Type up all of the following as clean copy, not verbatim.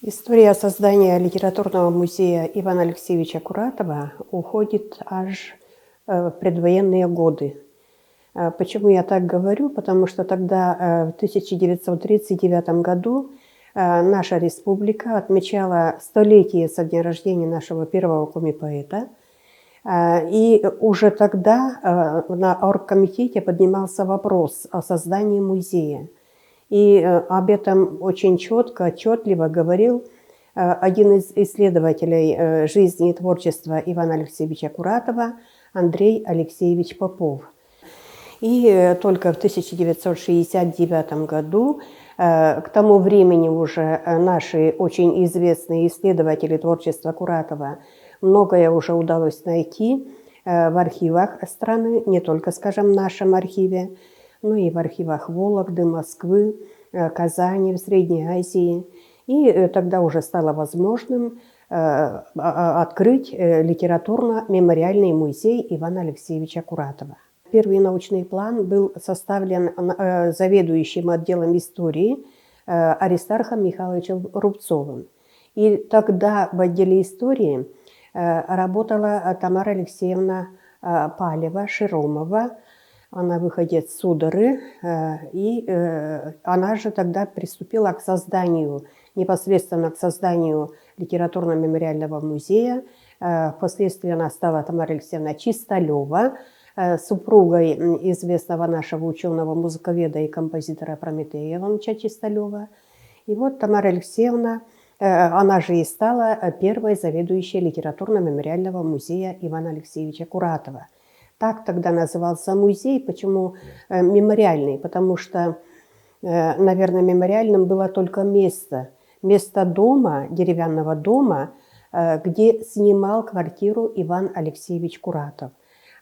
История создания литературного музея Ивана Алексеевича Куратова уходит аж в предвоенные годы. Почему я так говорю? Потому что тогда, в 1939 году, наша республика отмечала столетие со дня рождения нашего первого коми-поэта. И уже тогда на оргкомитете поднимался вопрос о создании музея. И об этом очень четко, отчетливо говорил один из исследователей жизни и творчества Ивана Алексеевича Куратова, Андрей Алексеевич Попов. И только в 1969 году, к тому времени уже наши очень известные исследователи творчества Куратова многое уже удалось найти в архивах страны, не только, скажем, в нашем архиве, но и в архивах Вологды, Москвы, Казани, в Средней Азии. И тогда уже стало возможным открыть литературно-мемориальный музей Ивана Алексеевича Куратова. Первый научный план был составлен заведующим отделом истории Аристархом Михайловичем Рубцовым. И тогда в отделе истории работала Тамара Алексеевна Палева-Широмова. Она выходец с Судары, и она же тогда приступила к созданию, непосредственно к созданию литературно-мемориального музея. Впоследствии она стала Тамара Алексеевна Чисталева, супругой известного нашего ученого-музыковеда и композитора Прометея Ивановича Чисталева. И вот Тамара Алексеевна, она же и стала первой заведующей литературно-мемориального музея Ивана Алексеевича Куратова. Так тогда назывался музей. Почему мемориальный? Потому что, наверное, мемориальным было только место дома, деревянного дома, где снимал квартиру Иван Алексеевич Куратов.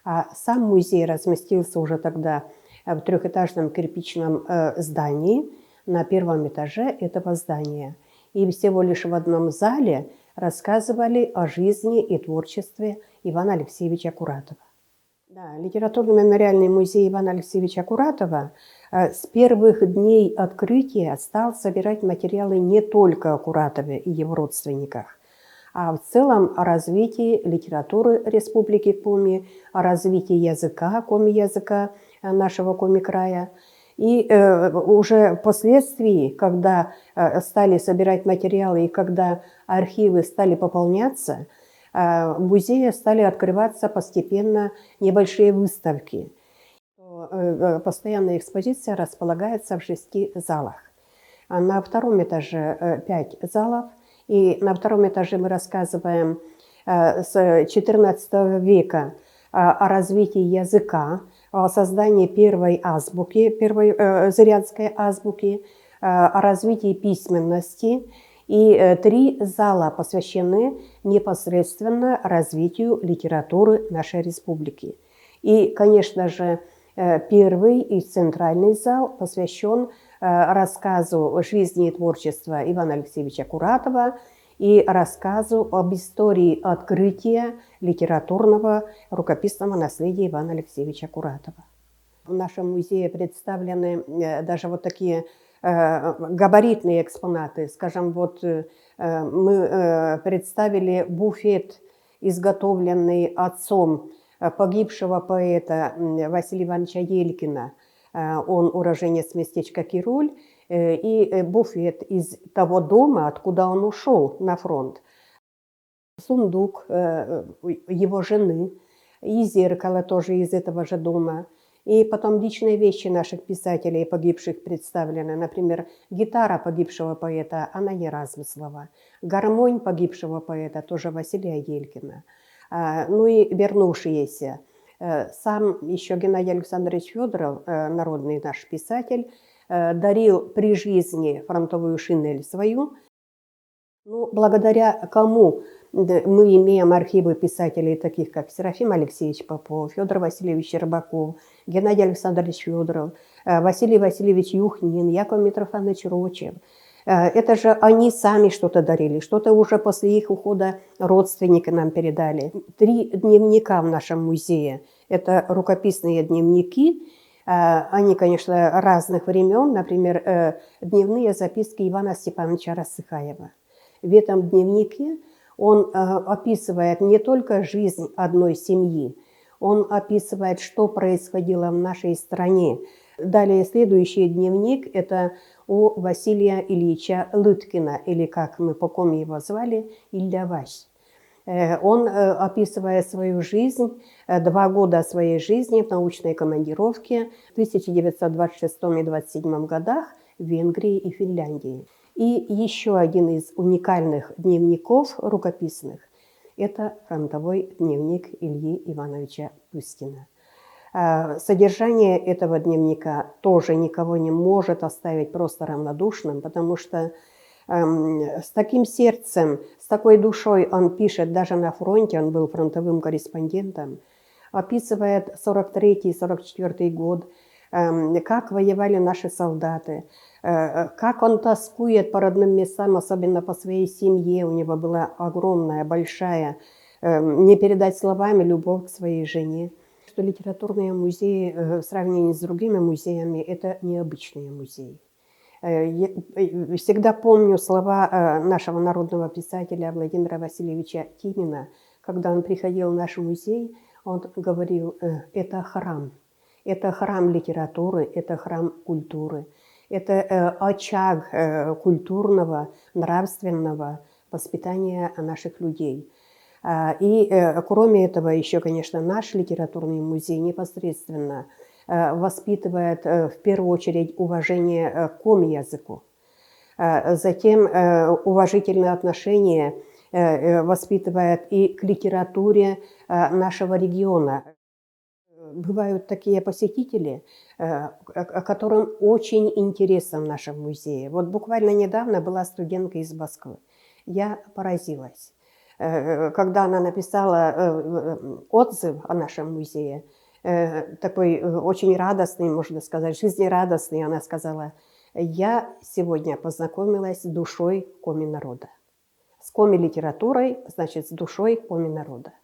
А сам музей разместился уже тогда в трехэтажном кирпичном здании на первом этаже этого здания. И всего лишь в одном зале рассказывали о жизни и творчестве Ивана Алексеевича Куратова. Да, литературно-мемориальный музей Ивана Алексеевича Куратова с первых дней открытия стал собирать материалы не только о Куратове и его родственниках, а в целом о развитии литературы Республики Коми, о развитии языка, коми-языка нашего Коми-края. И уже впоследствии, когда стали собирать материалы и когда архивы стали пополняться, в музее стали открываться постепенно небольшие выставки. Постоянная экспозиция располагается в 6 залах. На втором этаже 5 залов. И на втором этаже мы рассказываем с XIV века о развитии языка, о создании первой азбуки, первой зарядской азбуки, о развитии письменности. И 3 зала посвящены непосредственно развитию литературы нашей республики. И, конечно же, первый и центральный зал посвящен рассказу жизни и творчества Ивана Алексеевича Куратова и рассказу об истории открытия литературного рукописного наследия Ивана Алексеевича Куратова. В нашем музее представлены даже вот такие габаритные экспонаты. Скажем, вот мы представили буфет, изготовленный отцом погибшего поэта Василия Ивановича Елькина. Он уроженец местечка Кируль, и буфет из того дома, откуда он ушел на фронт. Сундук его жены, и зеркало тоже из этого же дома. И потом личные вещи наших писателей, погибших, представлены. Например, гитара погибшего поэта Анна Еразмыслова, гармонь погибшего поэта тоже Василия Елькина. Ну и вернувшиеся. Сам еще Геннадий Александрович Федоров, народный наш писатель, дарил при жизни фронтовую шинель свою. Ну, благодаря кому мы имеем архивы писателей, таких как Серафим Алексеевич Попов, Федор Васильевич Рыбаков, Геннадий Александрович Федоров, Василий Васильевич Юхнин, Яков Митрофанович Рочев. Это же они сами что-то дарили, что-то уже после их ухода родственники нам передали. 3 дневника в нашем музее. Это рукописные дневники. Они, конечно, разных времен. Например, дневные записки Ивана Степановича Рассыхаева. В этом дневнике он описывает не только жизнь одной семьи, он описывает, что происходило в нашей стране. Далее следующий дневник – это у Василия Ильича Лыткина, или, как мы по коме его звали, Илья Вась. Он, описывая свою жизнь, 2 года своей жизни в научной командировке в 1926 и 1927 годах в Венгрии и Финляндии. И еще один из уникальных дневников рукописных – это фронтовой дневник Ильи Ивановича Пустина. Содержание этого дневника тоже никого не может оставить просто равнодушным, потому что с таким сердцем, с такой душой он пишет, даже на фронте, он был фронтовым корреспондентом, описывает 43-44 год, как воевали наши солдаты, как он тоскует по родным местам, особенно по своей семье. У него была огромная, большая, не передать словами, любовь к своей жене. Что литературные музеи в сравнении с другими музеями – это необычные музеи. Я всегда помню слова нашего народного писателя Владимира Васильевича Тимина, когда он приходил в наш музей, он говорил: это храм литературы, это храм культуры, это очаг культурного, нравственного воспитания наших людей. И кроме этого еще, конечно, наш литературный музей непосредственно воспитывает в первую очередь уважение к коми-языку, затем уважительное отношение воспитывает и к литературе нашего региона. Бывают такие посетители, которым очень интересно в нашем музее. Вот буквально недавно была студентка из Москвы. Я поразилась. Когда она написала отзыв о нашем музее, такой очень радостный, можно сказать, жизнерадостный, она сказала: я сегодня познакомилась с душой коми-народа. С коми-литературой, значит, с душой коми-народа.